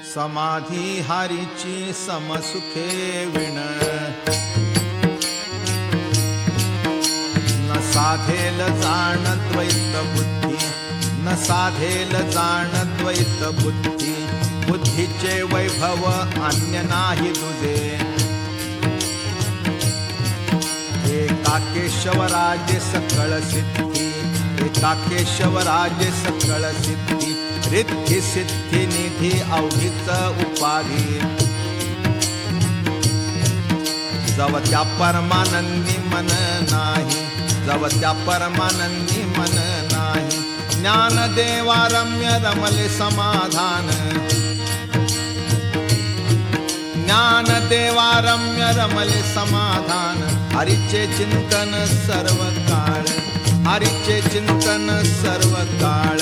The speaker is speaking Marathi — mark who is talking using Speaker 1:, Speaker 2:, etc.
Speaker 1: समाधी हरीची समसुखे विण न साधेल जाण द्वैत बुद्धी न साधेल जाण द्वैत बुद्धी बुद्धीचे वैभव अन्य नाही तुझे एका केशवराजे सकळ सिद्धी एका केशवराजे सकळ सिद्धी रिद्धी सिद्धी निधी अवघीच उपाधी जव त्या परमानंदी मन नाही जव त्या परमानंदी मन नाही ज्ञानदेवा रम्य रमले समाधान ज्ञानदेवा रम्य रमले समाधान हरीचे चिंतन सर्व काळ हरीचे चिंतन सर्व काळ